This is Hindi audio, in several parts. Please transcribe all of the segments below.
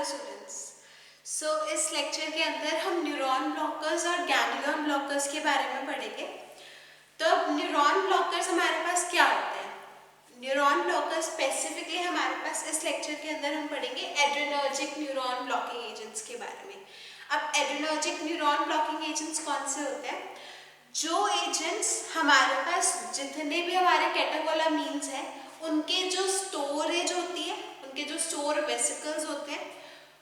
Hello students. इस लेक्चर के अंदर हम न्यूरॉन ब्लॉकर्स और गैंग्लियन ब्लॉकर्स के बारे में पढ़ेंगे। तो अब न्यूरॉन ब्लॉकर्स हमारे पास क्या होते हैं? न्यूरॉन ब्लॉकर्स स्पेसिफिकली हमारे पास इस लेक्चर के अंदर हम पढ़ेंगे एड्रेनर्जिक न्यूरॉन ब्लॉकिंग एजेंट्स के बारे में। अब एड्रेनर्जिक न्यूरॉन ब्लॉकिंग एजेंट्स कौन से होते हैं? जो एजेंट्स हमारे पास जितने भी हमारे कैटेकोलामीन्स हैं उनके जो स्टोरेज होती है, उनके जो स्टोर वेसिकल्स होते हैं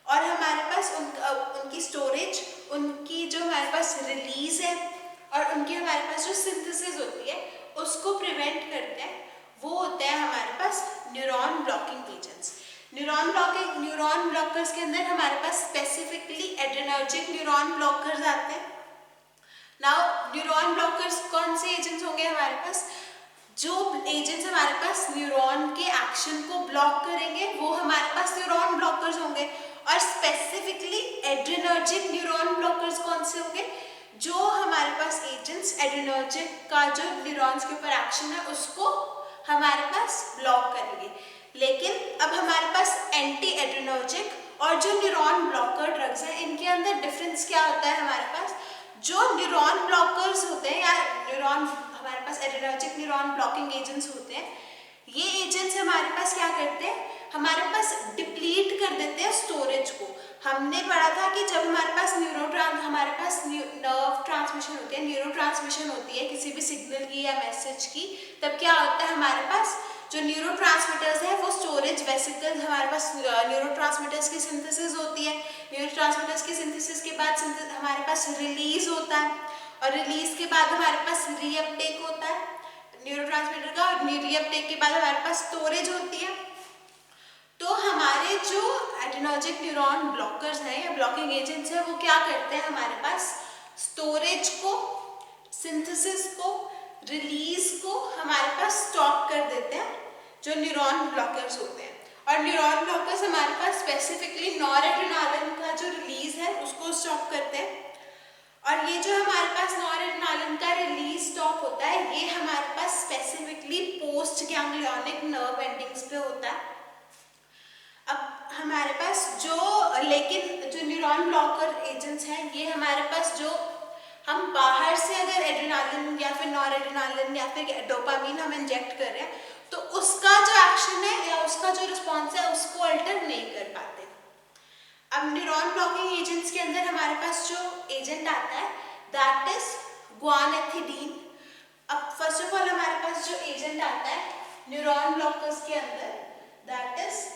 और हमारे पास उनकी स्टोरेज, उनकी जो हमारे पास रिलीज है और उनकी हमारे पास जो सिंथेसिस होती है उसको प्रिवेंट करते हैं, वो होते हैं हमारे पास neuron blocking agents. Neuron blockers के अंदर हमारे पास स्पेसिफिकली एड्रेनर्जिक न्यूरॉन ब्लॉकर्स आते हैं। नाउ न्यूरॉन ब्लॉकर्स कौन से एजेंट्स होंगे हमारे पास? जो एजेंट्स हमारे पास न्यूरॉन के एक्शन को ब्लॉक करेंगे वो हमारे पास न्यूरॉन ब्लॉकर्स होंगे। और स्पेसिफिकली एड्रेनर्जिक न्यूरॉन ब्लॉकर्स कौन से होंगे? जो हमारे पास एजेंट्स एड्रेनर्जिक का जो न्यूरॉन्स के ऊपर एक्शन है उसको हमारे पास ब्लॉक करेंगे। लेकिन अब हमारे पास एंटी एड्रेनर्जिक और जो न्यूरॉन ब्लॉकर ड्रग्स हैं इनके अंदर डिफरेंस क्या होता है? हमारे पास जो न्यूरॉन ब्लॉकर्स होते हैं या न्यूरॉन हमारे पास एड्रेनर्जिक न्यूरॉन ब्लॉकिंग एजेंट्स होते हैं, ये एजेंट्स हमारे पास क्या करते हैं? हमारे पास डिप्लीट कर देते हैं स्टोरेज को। हमने पढ़ा था कि जब हमारे पास हमारे पास नर्व ट्रांसमिशन होती है, न्यूरो ट्रांसमिशन होती है किसी भी सिग्नल की या मैसेज की, तब क्या होता है? हमारे पास जो न्यूरो ट्रांसमिटर्स है वो स्टोरेज वेसिकल्स, हमारे पास न्यूरो ट्रांसमिटर्स की सिंथेसिस होती है। न्यूरो ट्रांसमिटर्स की सिंथेसिस के बाद हमारे पास रिलीज होता है और रिलीज के बाद हमारे पास रीअपटेक होता है न्यूरोट्रांसमीटर का, और रीअपटेक के बाद हमारे पास स्टोरेज होती है। तो हमारे जो एड्रेनर्जिक न्यूरॉन ब्लॉकर्स हैं या ब्लॉकिंग एजेंट्स हैं वो क्या करते हैं? हमारे पास स्टोरेज को, सिंथेसिस को, रिलीज को हमारे पास स्टॉप कर देते हैं जो न्यूरॉन ब्लॉकर्स होते हैं। और न्यूरॉन ब्लॉकर्स हमारे पास स्पेसिफिकली नॉरएड्रेनालिन का जो रिलीज है उसको स्टॉप करते हैं। और ये जो हमारे पास नॉरएड्रेनालिन का रिलीज स्टॉप होता है ये हमारे पास specifically post ganglionic nerve endings पे होता है। अब हमारे पास लेकिन जो न्यूरॉन ब्लॉकर एजेंट्स हैं ये हमारे पास जो हम बाहर से अगर एड्रेनालिन या फिर नॉरएड्रेनालिन या फिर डोपामीन हम इंजेक्ट कर रहे हैं तो उसका जो एक्शन है या उसका जो रिस्पॉन्स है उसको अल्टर नहीं कर पाते। अब न्यूरॉन ब्लॉकिंग एजेंट्स के अंदर हमारे पास जो एजेंट आता है दैट इज ग्वानैथिडीन। अब फर्स्ट ऑफ ऑल हमारे पास जो एजेंट आता है न्यूरॉन ब्लॉकर्स के अंदर दैट इज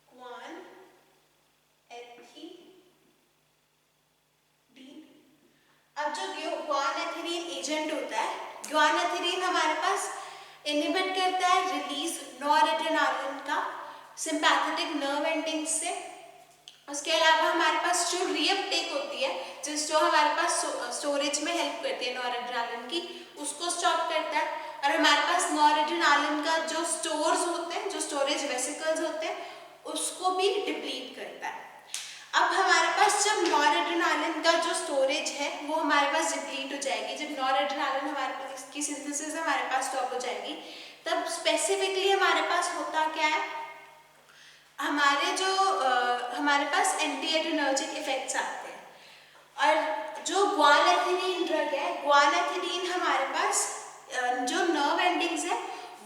ग्वानैथिडीन। अब जो ग्वानैथिडीन एजेंट होता है, ग्वानैथिडीन हमारे पास इनहिबिट करता है रिलीज नॉरएड्रेनालिन का सिंपैथेटिक नर्व एंडिंग्स से। उसके अलावा हमारे पास जो रीअपटेक होती है जो हमारे पास स्टोरेज में हेल्प करती है नॉरएड्रेनालिन की, उसको स्टॉप करता है। और हमारे पास नॉरएड्रेनालिन का जो स्टोर्स होते हैं, जो स्टोरेज वेसिकल्स होते हैं, उसको भी डिप्लीट करता है। अब हमारे पास जब नॉरएड्रेनालिन का जो स्टोरेज है वो हमारे पास डिप्लीट हो जाएगी, जब नॉरएड्रेनालिन हमारे पास की सिंथेसिस हमारे पास स्टॉप हो जाएगी, तब स्पेसिफिकली हमारे पास होता क्या है? हमारे पास एंटी एड्रेनर्जिक इफेक्ट्स आते हैं। और जो ग्वानैथिडीन ड्रग है, ग्वानैथिडीन हमारे पास जो नर्व एंडिंग्स है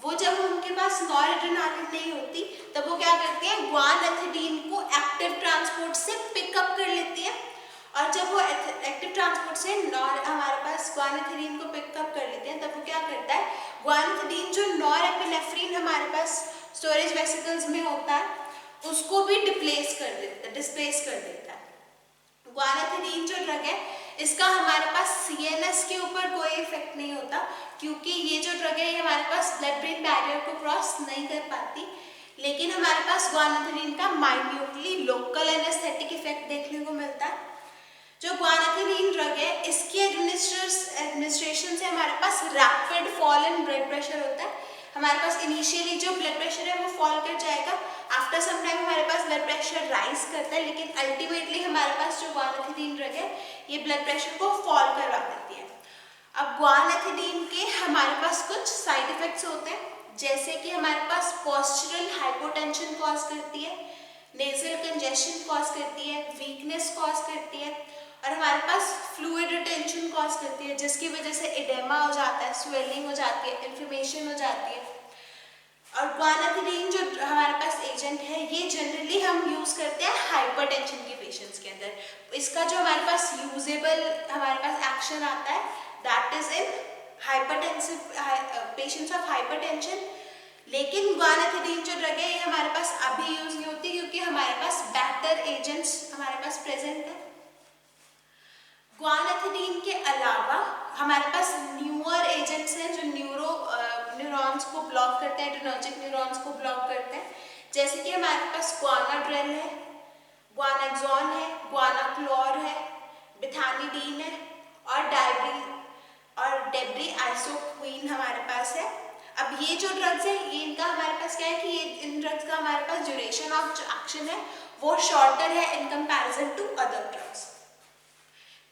वो जब उनके पास नॉरएड्रेनालिन नहीं होती तब वो क्या करती है? ग्वानैथिडीन को एक्टिव ट्रांसपोर्ट से पिकअप कर लेती है। और जब वो एक्टिव ट्रांसपोर्ट से हमारे पास ग्वानैथिडीन को पिकअप कर लेते हैं तब वो क्या करता है? ग्वानैथिडीन जो नॉरएपिनेफ्रिन हमारे पास स्टोरेज वेसिकल्स में होता है उसको भी डिस्प्लेस कर देता है। ग्वानैथिडीन जो ड्रग है इसका हमारे पास सीएनएस के ऊपर कोई इफेक्ट नहीं होता क्योंकि ये जो ड्रग है ये हमारे पास ब्लड ब्रेन बैरियर को क्रॉस नहीं कर पाती। लेकिन हमारे पास ग्वानैथिडीन का माइन्यूटली लोकल एनेस्थेटिक इफेक्ट देखने को मिलता है। जो ग्वानैथिडीन ड्रग है इसकी एडमिनिस्ट्रेशन से हमारे पास rapid fall in blood pressure होता है। हमारे पास इनिशियली जो ब्लड प्रेशर है वो फॉल कर जाएगा, आफ्टर सम टाइम हमारे पास ब्लड प्रेशर राइज करता है, लेकिन अल्टीमेटली हमारे पास जो ग्वानैथिडीन ड्रग है ये ब्लड प्रेशर को फॉल करवा देती है। अब ग्वानैथिडीन के हमारे पास कुछ साइड इफेक्ट्स होते हैं जैसे कि हमारे पास पोस्चरल हाइपोटेंशन कॉज करती है, नेजल कंजेशन कॉज करती है, वीकनेस कॉज करती है, और हमारे पास फ्लूइड रिटेंशन कॉज करती है, जिसकी वजह से एडेमा हो जाता है, स्वेलिंग हो जाती है, इन्फ्लेमेशन हो जाती है। और गुआनाथिलीन जो हमारे पास एजेंट है, ये जनरली हम यूज करते हैं हाइपरटेंशन के पेशेंट्स के अंदर। इसका जो हमारे पास यूजेबल हमारे पास एक्शन आता है, that is in hypertensive patients of hypertension. लेकिन गुआनाथिलीन जो ड्रग है, ये हमारे पास अभी यूज नहीं होती, क्योंकि हमारे पास बेटर एजेंट्स हमारे पास प्रेजेंट है। गुआनाथिलीन के अलावा हमारे पास न्यूअर एजेंट्स हैं जो न्यूरॉन्स को ब्लॉक करते हैं, एड्रेनर्जिक न्यूरॉन्स को ब्लॉक करते हैं। जैसे कि हमारे पास गुआनाड्रेल है, गुआनाक्सॉन है, गुआनाक्लोर है, बिथानिडीन है, और डेब्री आइसोक्विन हमारे पास है। अब ये जो ड्रग्स है, ये इनका हमारे पास क्या है कि ये इन ड्रग्स का हमारे पास ड्यूरेशन ऑफ जो एक्शन है वो शॉर्टर है in comparison to other drugs.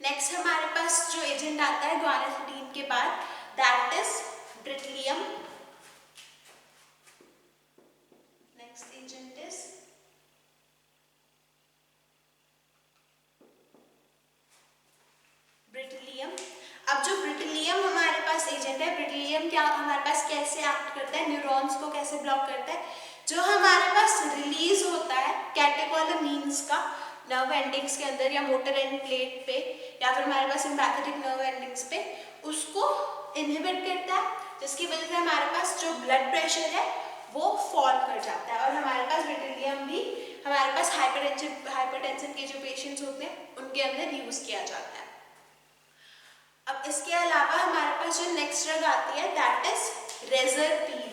Next हमारे पास जो एजेंट आता है गुआनाथिलीन के बाद, that is bretylium. Next agent is bretylium. अब जो ब्रिटलियम हमारे पास एजेंट है, ब्रिटलियम क्या हमारे पास कैसे एक्ट करता है, न्यूरॉन्स को कैसे ब्लॉक करता है, जो हमारे पास रिलीज होता है कैटेकोलामीन्स का नर्व एंडिंग्स के अंदर या मोटर एंड प्लेट पे, या फिर हमारे पास सिम्पैथेटिक नर्व एंडिंग्स पे, उसको इनहिबिट करता है, जिसकी वजह से हमारे पास जो ब्लड प्रेशर है वो फॉल कर जाता है। और हमारे पास ब्रिटलियम भी हमारे पास हाइपरटेंशन के जो पेशेंट्स होते हैं उनके अंदर यूज किया जाता है। अब इसके अलावा हमारे पास जो नेक्स्ट ड्रग आती है, दैट इज रेजरपीन।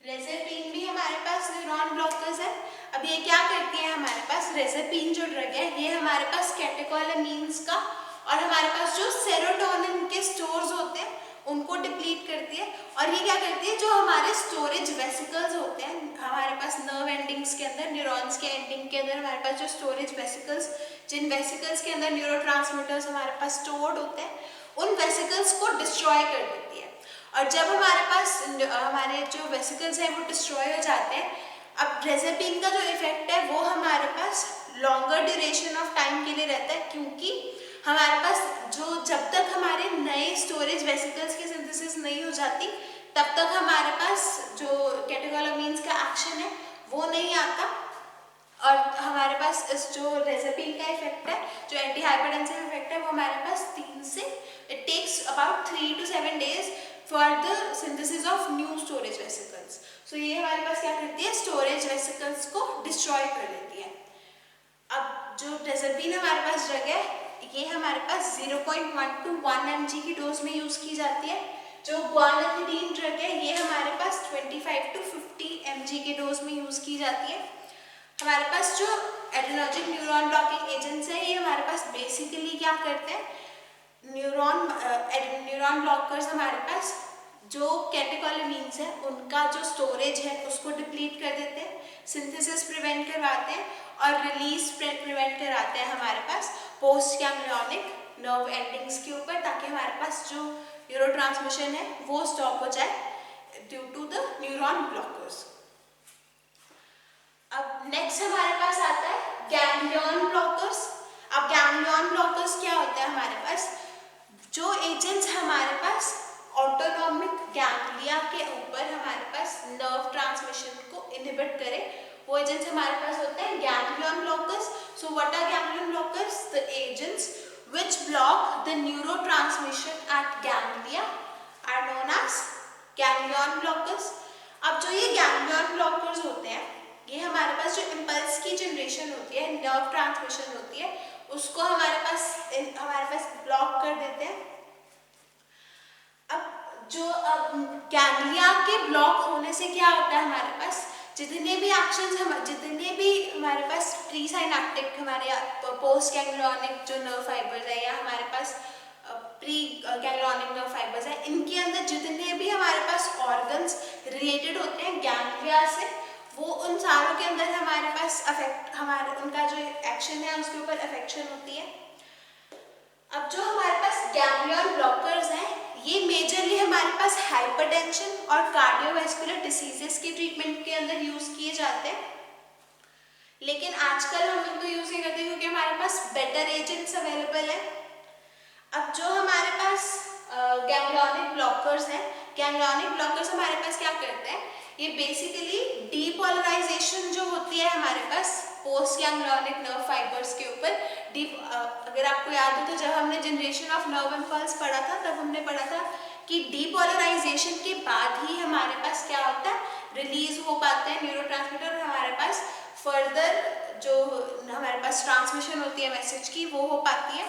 रेजरपीन भी हमारे पास न्यूरॉन ब्लॉकर्स है। अब ये क्या करती है, हमारे पास रेजरपीन जो ड्रग है, ये हमारे पास कैटेकोलामीन्स का और हमारे पास जो सेरोटोनिन के स्टोर्स होते हैं उनको डिप्लीट करती है। और ये क्या करती है, जो हमारे स्टोरेज वेसिकल्स होते हैं हमारे पास नर्व एंडिंग्स के अंदर, न्यूरॉन्स के एंडिंग के अंदर हमारे पास जो स्टोरेज वेसिकल्स, जिन वेसिकल्स के अंदर न्यूरोट्रांसमीटर्स हमारे पास स्टोर्ड होते हैं, उन वेसिकल्स को डिस्ट्रॉय कर देती है। और जब हमारे पास हमारे जो वेसिकल्स हैं वो डिस्ट्रॉय हो जाते हैं, अब रेजरपीन का जो इफेक्ट है वो हमारे पास लॉन्गर ड्यूरेशन ऑफ टाइम के लिए रहता है, क्योंकि हमारे पास जब तक हमारे नए स्टोरेज वेसिकल्स की सिंथेसिस नहीं हो जाती, तब तक हमारे पास जो कैटेकोलामीन्स का एक्शन है वो नहीं आता। और हमारे पास इस जो रेजरपीन का इफेक्ट है, जो एंटी हाइपरटेंसिव इफेक्ट है, वो हमारे पास 3 से it takes about 3 to 7 days for the synthesis of new storage vesicles. So ये हमारे पास क्या करती है, स्टोरेज वेसिकल्स को डिस्ट्रॉय कर देती है। अब जो रेजरपीन हमारे पास ड्रग है, ये हमारे पास 0.1 to 1 mg की डोज में यूज की जाती है। जो गुआनाथिलीन ड्रग है, ये हमारे पास 25 to 50 mg के डोज में यूज की जाती है। हमारे पास जो एड्रेनर्जिक न्यूरॉन ब्लॉकिंग एजेंट्स हैं, ये हमारे पास बेसिकली क्या करते हैं, न्यूरॉन ब्लॉकर्स हमारे पास जो कैटेकोलामीन्स है उनका जो स्टोरेज है उसको डिप्लीट कर देते हैं, सिंथेसिस प्रिवेंट करवाते हैं और रिलीज प्रिवेंट कराते हैं हमारे पास पोस्ट गैंग्लियोनिक नर्व एंडिंग्स के ऊपर, ताकि हमारे पास जो न्यूरोट्रांसमिशन है वो स्टॉप हो जाए due to the neuron blockers. अब नेक्स्ट हमारे पास आता है गैंग्लियन ब्लॉकर्स। अब गैंग्लियन ब्लॉकर्स क्या होता है, हमारे पास जो एजेंट्स हमारे पास ऑटोनॉमिक गैंग्लिया के ऊपर हमारे पास नर्व ट्रांसमिशन को इनहिबिट करे, वो एजेंट्स हमारे पास होते हैं ganglion blockers. So what are ganglion blockers? The agents which block the neurotransmission at ganglia are known as ganglion blockers। अब जो ये गैंग्लियन ब्लॉकर्स होते हैं, ये हमारे पास जो इम्पल्स की जनरेशन होती है, नर्व ट्रांसमिशन होती है, उसको हमारे पास ब्लॉक कर देते हैं। अब जो गैंग्लिया के ब्लॉक होने से क्या होता है, हमारे पास जितने भी हमारे पास प्री साइनेप्टिक हमारे पोस्ट गैंग्लियोनिक जो नर्व फाइबर्स है या हमारे पास प्री गैंग्लियोनिक नर्व फाइबर्स है, इनके अंदर जितने भी हमारे पास ऑर्गन्स रिलेटेड होते हैं गैंग्लिया से, वो उन सारों के अंदर हमारे पास उनका जो एक्शन है उसके ऊपर अफेक्शन होती है। अब जो हमारे पास गैंग्लियन ब्लॉकर्स हैं, ये मेजरली हमारे पास हाइपरटेंशन और कार्डियोवैस्कुलर डिसीजेस के ट्रीटमेंट के अंदर यूज किए जाते हैं, लेकिन आजकल हम इनको यूज नहीं करते क्योंकि हमारे पास बेटर एजेंट्स अवेलेबल है। अब जो हमारे पास गैंग्लियोनिक ब्लॉकर्स हैं, गैंग्लियोनिक ब्लॉकर्स हमारे पास क्या करते हैं, ये बेसिकली डीपोलराइजेशन जो होती है हमारे पास पोस्ट गैंग्लियोनिक नर्व फाइबर्स के ऊपर अगर आपको याद हो तो जब हमने जनरेशन ऑफ नर्व इम्पल्स पढ़ा था तब हमने पढ़ा था कि डीपोलराइजेशन के बाद ही हमारे पास क्या होता है, रिलीज हो पाते हैं न्यूरोट्रांसमीटर और हमारे पास फर्दर जो हमारे पास ट्रांसमिशन होती है मैसेज की वो हो पाती है।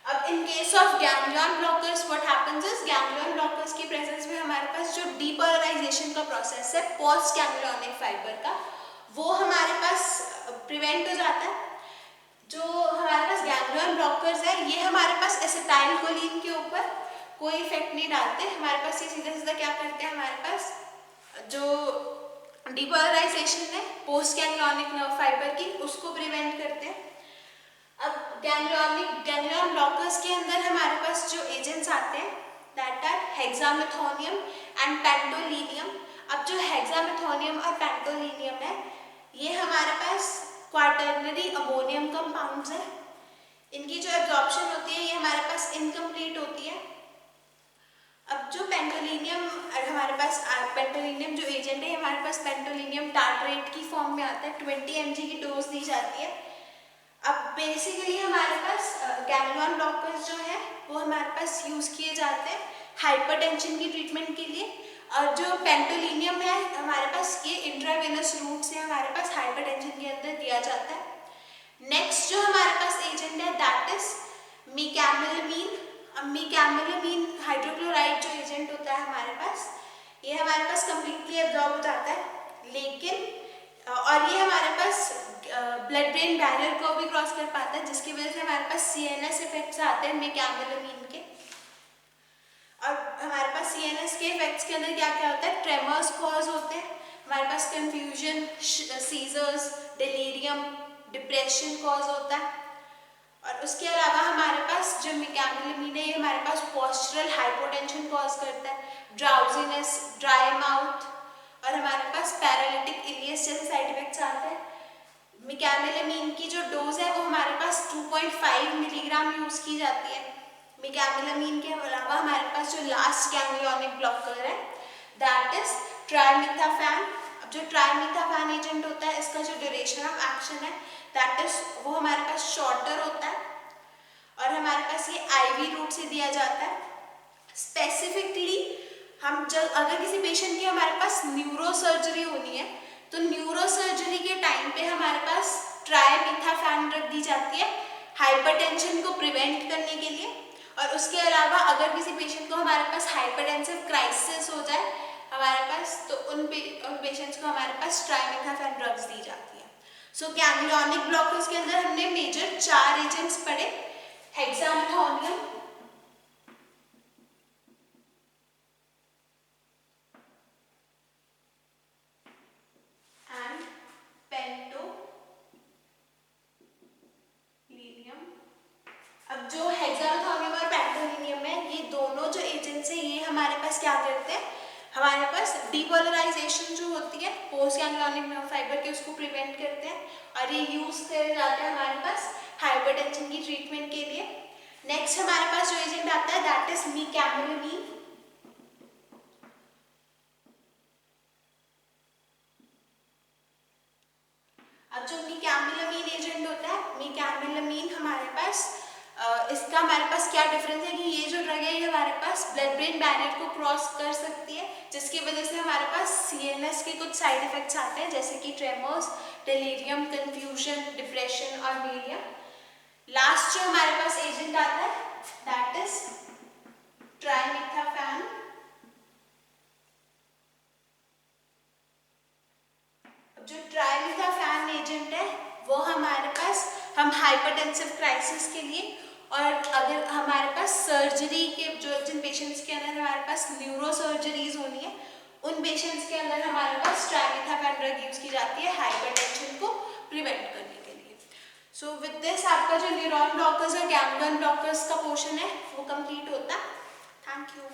अब in case of ganglion blockers what happens is, ganglion blockers की प्रेजेंस में हमारे पास जो डीपोलराइजेशन का प्रोसेस है पोस्ट गैंग्लियोनिक फाइबर का, वो हमारे पास प्रिवेंट हो जाता है। जो हमारे पास गैंग्लियन ब्लॉकर्स है ये हमारे पास एसिटाइल कोलिन के ऊपर कोई इफेक्ट नहीं डालते, हमारे पास ये सीधा सीधा क्या करते हैं, हमारे पास जो डीपोलराइजेशन है पोस्ट गैंग्लियोनिक नर्व फाइबर की उसको प्रिवेंट करते हैं। अब गैंग्लियन ब्लॉकर्स के अंदर हमारे पास जो एजेंट्स आते हैं दैट आर हेक्सामेथोनियम एंड पेंटोलिनियम। अब जो हेक्सामेथोनियम और पेंटोलिनियम है ये हमारे पास क्वाटर्नरी अमोनियम कंपाउंड्स है, इनकी जो एब्जॉर्प्शन होती है ये हमारे पास इनकम्प्लीट होती है। अब जो पेंटोलिनियम हमारे पास पेंटोलिनियम जो एजेंट है हमारे पास पेंटोलिनियम टार्ट्रेट की फॉर्म में आता है, 20 mg की डोज दी जाती है। अब बेसिकली हमारे पास गैंग्लियन ब्लॉकर्स जो है वो हमारे पास यूज किए जाते हैं हाइपरटेंशन की ट्रीटमेंट के लिए, और जो पेंटोलिनियम है हमारे पास ये इंट्रावेनस रूट से हमारे पास हाइपरटेंशन के अंदर दिया जाता है। नेक्स्ट जो हमारे पास एजेंट है दैट इज मीकैमेलामीन। अब मीकैमेलामीन हाइड्रोक्लोराइड जो एजेंट होता है हमारे पास ये हमारे पास कम्प्लीटली एब्जॉर्ब हो जाता है, लेकिन और ये हमारे पास ब्लड ब्रेन बैरियर को भी क्रॉस कर पाता है जिसकी वजह से हमारे पास सीएनएस इफेक्ट्स आते हैं मीकैमेलामीन के। और हमारे पास सीएनएस के इफेक्ट्स के अंदर क्या क्या होता है, ट्रेमर्स कॉज होते हैं, हमारे पास confusion, seizures, delirium, depression cause होता है। और उसके अलावा हमारे पास जो मीकैमेलामीन है ये हमारे पास पोस्चरल हाइपोटेंशन कॉज करता है, ड्राउजीनेस, ड्राई माउथ, और हमारे पास पैरालिटिक इलियस जैसे साइड इफेक्ट्स आते हैं। मीकैमेलामीन की जो डोज है वो हमारे पास 2.5 मिलीग्राम यूज की जाती है। मीकैमेलामीन के अलावा हमारे पास जो लास्ट गैंग्लियोनिक ब्लॉकर है दैट इज ट्राइमिथाफैन। अब जो ट्राइमिथाफैन एजेंट होता है इसका जो ड्यूरेशन ऑफ एक्शन है दैट इज वो हमारे पास शॉर्टर होता है और हमारे पास ये आईवी रूट से दिया जाता है। स्पेसिफिकली हम जब अगर किसी पेशेंट की हमारे पास न्यूरो सर्जरी होनी है तो न्यूरो सर्जरी के टाइम पे हमारे पास ट्राइमिथाफैन ड्रग दी जाती है हाइपरटेंशन को प्रिवेंट करने के लिए। और उसके अलावा अगर किसी पेशेंट को हमारे पास हाइपरटेंसिव क्राइसिस हो जाए हमारे पास तो उन पेशेंट्स को हमारे पास ट्राइमिथाफैन ड्रग्स दी जाती है। सो गैंग्लियोनिक ब्लॉकर्स के अंदर हमने मेजर 4 एजेंट्स पढ़े, हेक्सामेथोनियम, अब जो हेक्सामेथोनियम और पेंटोलिनियम है ये दोनों जो एजेंट्स हैं ये हमारे पास क्या करते हैं, हमारे पास डीपोलराइजेशन जो होती है पोस्ट गैंग्लियोनिक नर्व फाइबर के उसको प्रिवेंट करते हैं और ये यूज करे जाते हैं हमारे पास हाइपरटेंशन की ट्रीटमेंट के लिए। नेक्स्ट हमारे पास जो एजेंट आता है दैट इज मीकैमेलामीन। अब जो मीकैमेलामीन एजेंट होता है, मीकैमेलामीन हमारे पास इसका हमारे पास क्या डिफरेंस है कि ये जो ड्रग है ये हमारे पास ब्लड ब्रेन बैरियर को क्रॉस कर सकती है जिसकी वजह से हमारे पास सीएनएस के कुछ साइड इफेक्ट्स आते हैं जैसे कि ट्रेमर्स, डिलीरियम, कंफ्यूजन, डिप्रेशन और मीलिया। लास्ट जो हमारे पास एजेंट आता है दैट इज ट्राइमिथाफैन। जो ट्राइमिथाफैन एजेंट है वो हमारे पास हम हाइपरटेंसिव क्राइसिस के लिए और अगर हमारे पास सर्जरी के जो जिन पेशेंट्स के अंदर हमारे पास न्यूरो सर्जरीज होनी है उन पेशेंट्स के अंदर हमारे पास ट्राइमिथाफैन ड्रग यूज की जाती है हाइपरटेंशन को प्रिवेंट करने के लिए। सो विद दिस आपका जो न्यूरॉन ब्लॉकर्स और गैंग्लियन ब्लॉकर्स का पोर्शन है वो कंप्लीट होता है। Thank you.